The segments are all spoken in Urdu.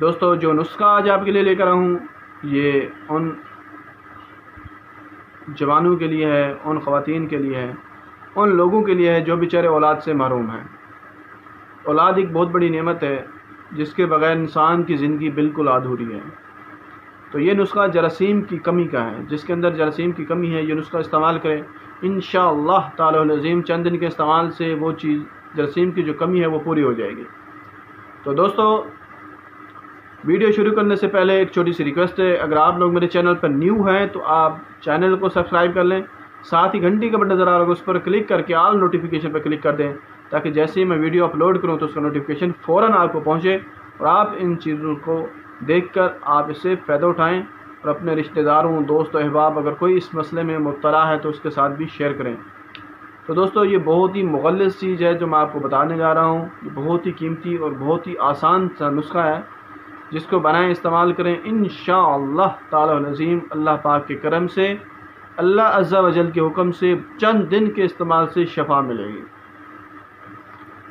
دوستو جو نسخہ آج آپ کے لیے لے کر آیا ہوں یہ ان جوانوں کے لیے ہے، ان خواتین کے لیے ہے، ان لوگوں کے لیے ہے جو بیچارے اولاد سے محروم ہیں۔ اولاد ایک بہت بڑی نعمت ہے جس کے بغیر انسان کی زندگی بالکل ادھوری ہے۔ تو یہ نسخہ جراثیم کی کمی کا ہے، جس کے اندر جراثیم کی کمی ہے یہ نسخہ استعمال کریں، انشاءاللہ تعالی العظیم چند دن کے استعمال سے وہ چیز جراثیم کی جو کمی ہے وہ پوری ہو جائے گی۔ تو دوستو ویڈیو شروع کرنے سے پہلے ایک چھوٹی سی ریکویسٹ ہے، اگر آپ لوگ میرے چینل پر نیو ہیں تو آپ چینل کو سبسکرائب کر لیں، ساتھ ہی گھنٹی کا بٹن نظر آ رہا ہوگا اس پر کلک کر کے آل نوٹیفیکیشن پر کلک کر دیں تاکہ جیسے ہی میں ویڈیو اپلوڈ کروں تو اس کا نوٹیفیکیشن فوراً آپ کو پہنچے اور آپ ان چیزوں کو دیکھ کر آپ اس سے فائدہ اٹھائیں اور اپنے رشتہ داروں، دوست و احباب اگر کوئی اس مسئلے میں مبتلا ہے تو اس کے ساتھ بھی شیئر کریں۔ تو دوستو یہ بہت ہی مغلظ چیز ہے جو میں آپ کو بتانے جا رہا ہوں، یہ بہت ہی قیمتی اور بہت ہی آسان سا نسخہ ہے جس کو بنائیں، استعمال کریں، انشاءاللہ تعالی العظیم اللہ پاک کے کرم سے، اللہ عز و جل کے حکم سے چند دن کے استعمال سے شفا ملے گی۔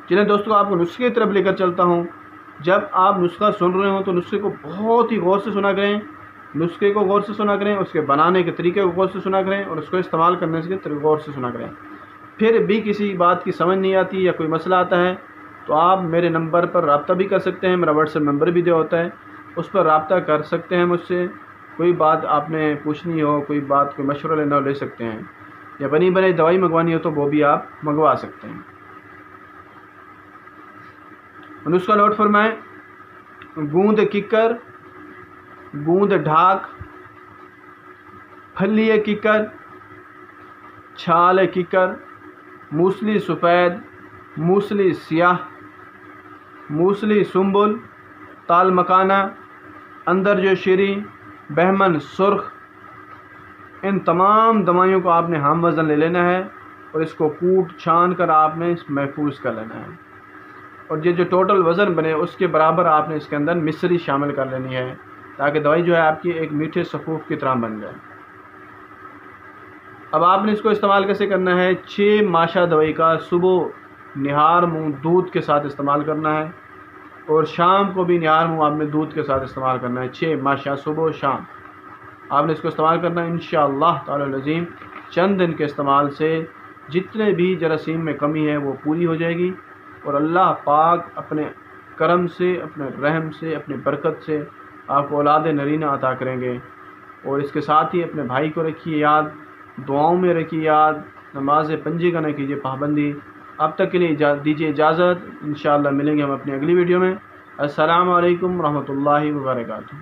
چلیں دوستو آپ کو نسخے کی طرف لے کر چلتا ہوں۔ جب آپ نسخہ سن رہے ہوں تو نسخے کو بہت ہی غور سے سنا کریں، نسخے کو غور سے سنا کریں، اس کے بنانے کے طریقے کو غور سے سنا کریں اور اس کو استعمال کرنے سے غور سے سنا کریں۔ پھر بھی کسی بات کی سمجھ نہیں آتی یا کوئی مسئلہ آتا ہے تو آپ میرے نمبر پر رابطہ بھی کر سکتے ہیں، میرا واٹس ایپ نمبر بھی دیا ہوتا ہے، اس پر رابطہ کر سکتے ہیں مجھ سے، کوئی بات آپ نے پوچھنی ہو، کوئی بات کوئی مشورہ لینا ہو لے سکتے ہیں، یا بنی بنائی دوائی منگوانی ہو تو وہ بھی آپ منگوا سکتے ہیں۔ نسخہ نوٹ فرمائیں، گوند ککر، گوند ڈھاک، پھلی ککر، چھال ککر، موسلی سفید، موسلی سیاہ، موسلی سنبل، تال مکانہ، اندر جو شیریں، بہمن سرخ، ان تمام دوائیوں کو آپ نے ہم وزن لے لینا ہے اور اس کو کوٹ چھان کر آپ نے محفوظ کر لینا ہے، اور یہ جو ٹوٹل وزن بنے اس کے برابر آپ نے اس کے اندر مصری شامل کر لینی ہے تاکہ دوائی جو ہے آپ کی ایک میٹھے صفوف کی طرح بن جائے۔ اب آپ نے اس کو استعمال کیسے کرنا ہے؟ 6 ماشا دوائی کا صبح نہار منہ دودھ کے ساتھ استعمال کرنا ہے اور شام کو بھی نہار منہ آپ نے دودھ کے ساتھ استعمال کرنا ہے، 6 ماشا صبح و شام آپ نے اس کو استعمال کرنا ہے۔ انشاءاللہ تعالی العظیم چند دن کے استعمال سے جتنے بھی جراثیم میں کمی ہے وہ پوری ہو جائے گی اور اللہ پاک اپنے کرم سے، اپنے رحم سے، اپنی برکت سے آپ کو اولاد نرینہ عطا کریں گے۔ اور اس کے ساتھ ہی اپنے بھائی کو رکھیے یاد، دعاؤں میں رکھیے یاد، نماز پنجے کا نہ کیجیے پابندی۔ اب تک کے لیے دیجیے اجازت، انشاءاللہ ملیں گے ہم اپنی اگلی ویڈیو میں۔ السلام علیکم ورحمۃ اللہ وبرکاتہ۔